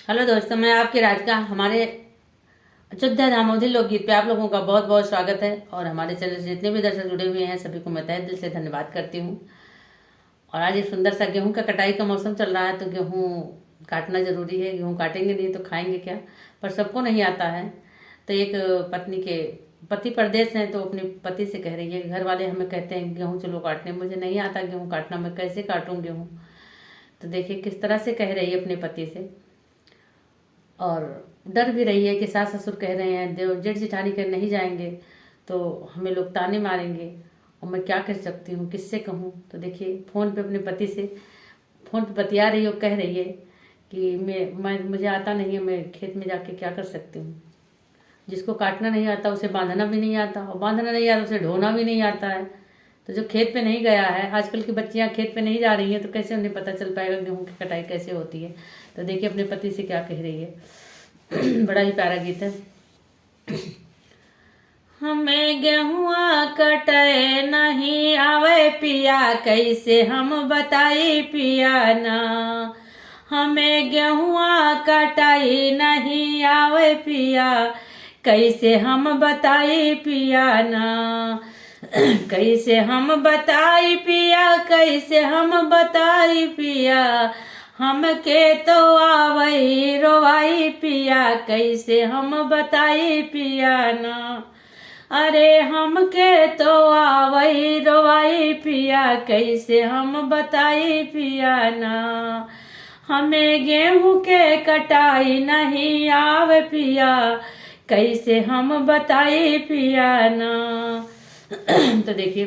Hello दोस्तों, मैं आपकी राधिका। हमारे अयोध्या धामोदरी लोकगीत पे आप लोगों का बहुत बहुत स्वागत है। और हमारे चैनल से जितने भी दर्शक जुड़े हुए हैं सभी को मैं तहे दिल से धन्यवाद करती हूँ। और आज ये सुंदर सा गेहूं का कटाई का मौसम चल रहा है, तो गेहूं काटना जरूरी है। गेहूं काटेंगे नहीं तो खाएंगे क्या। पर सबको नहीं आता है। तो एक पत्नी के पति परदेश हैं, तो अपने पति से कह रही है कि घर वाले हमें कहते हैं गेहूं चलो काटने, मुझे नहीं आता गेहूं काटना, मैं कैसे काटूं गेहूं। तो देखिए किस तरह से कह रही है अपने पति से। और डर भी रही है कि सास ससुर कह रहे हैं देव जेठ जेठानी कर नहीं जाएंगे तो हमें लोग ताने मारेंगे। और मैं क्या कर सकती हूँ, किससे कहूँ। तो देखिए फ़ोन पे अपने पति से फ़ोन पे बतिया रही है और कह रही है कि मैं मुझे आता नहीं है, मैं खेत में जाके क्या कर सकती हूँ। जिसको काटना नहीं आता उसे बांधना भी नहीं आता, और बांधना नहीं आता उसे ढोना भी नहीं आता है। तो जो खेत पे नहीं गया है, आजकल की बच्चियां खेत पे नहीं जा रही हैं, तो कैसे उन्हें पता चल पाएगा गेहूं की कटाई कैसे होती है। तो देखिए अपने पति से क्या कह रही है। बड़ा ही प्यारा गीत है। हमें गेहुआ कटे नहीं आवे पिया, कैसे हम बताई पिया ना। हमें गेहुआ कटाई नहीं आवे पिया, कैसे हम बताई पिया ना। कैसे हम बताई पिया, कैसे हम बताई पिया, हमके तो आवई रोवाई पिया, कैसे हम बताई पिया ना। अरे हमके तो आवई रोवाई पिया, कैसे हम बताई पिया ना। हमें गेहूं के कटाई नहीं आवे पिया, कैसे हम बताई पिया ना। तो देखिए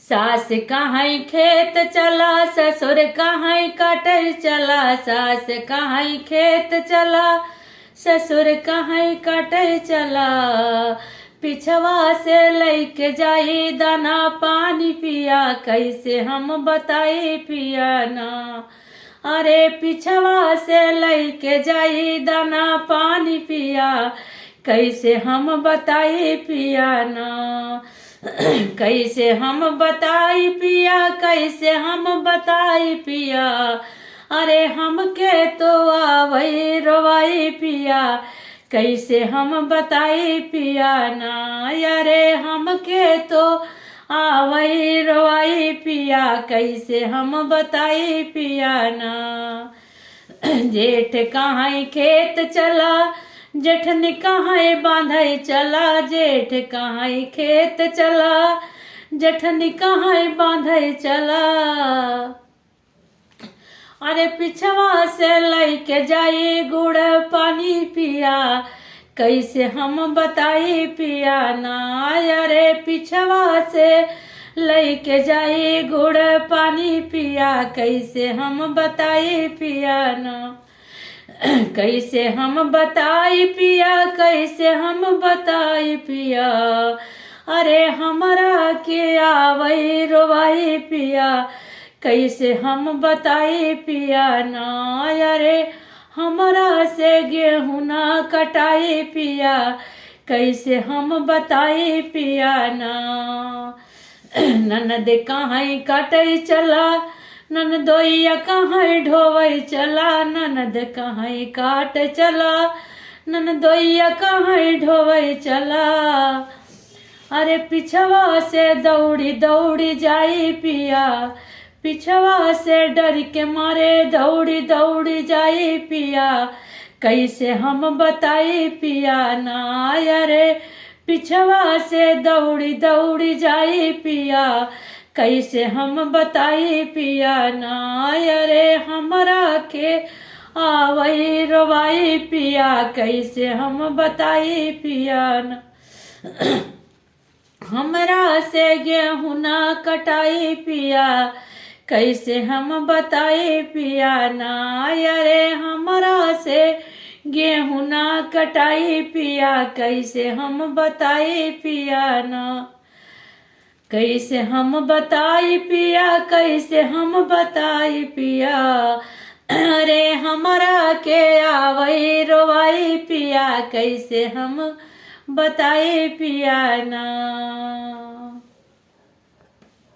सास कहाँ खेत चला, ससुर कहाँ कटै चला। सास कहाँ खेत चला, ससुर कहाँ कटै चला। पिछवा से लैके जाई दाना पानी पिया, कैसे हम बताई पिया ना। अरे पिछवा से लैके जाई दाना पानी पिया, कैसे हम बताई पिया ना। कैसे हम बताई पिया, कैसे हम बताई पिया। अरे हमके तो आवई रोवाई पिया, कैसे हम बताई पिया ना। अरे हमके तो आवई रोवाई पिया, कैसे हम बताई पिया ना। जेठ कहाँ खेत चला, जेठन कहाँ बांधई चला। जेठ कहाँ खेत चला, जेठन कहाँ बांधई चला। अरे पिछवा से लैके जाई गुड़ पानी पिया, कैसे हम बताई पिया ना। अरे पिछवा से लैके जाई गुड़ पानी पिया, कैसे हम बताई पिया ना। कैसे हम बताई पिया, कैसे हम बताई पिया। अरे हमरा के आवई रोवाई पिया, कैसे हम बताई पिया ना। अरे हमरा से गेहूं ना कटाई पिया, कैसे हम बताई पिया ना। ननद कहाँ काटै चला, ननदोइया कहाँ ढोवै चला। ननद कहाँ काट चला, ननदोइया कहाँ ढोवै चला। अरे पिछवा से दौड़ी दौड़ी जाई पिया, पिछवा से डर के मारे दौड़ी दौड़ी जाई पिया, कैसे हम बताई पिया ना। अरे पिछवा से दौड़ी दौड़ी जाई पिया, कैसे हम बताई पिया ना। अरे हमरा के आवई रोवाई पिया, कैसे हम बताई पिया ना। हमरा से गेहूं ना कटाई पिया, कैसे हम बताई पिया ना। अरे हमरा से गेहूं ना कटाई पिया, कैसे हम बताई पिया ना। कैसे हम बताई पिया, कैसे हम बताई पिया। अरे हमरा के आवई रोवाई पिया, कैसे हम बताई पिया ना।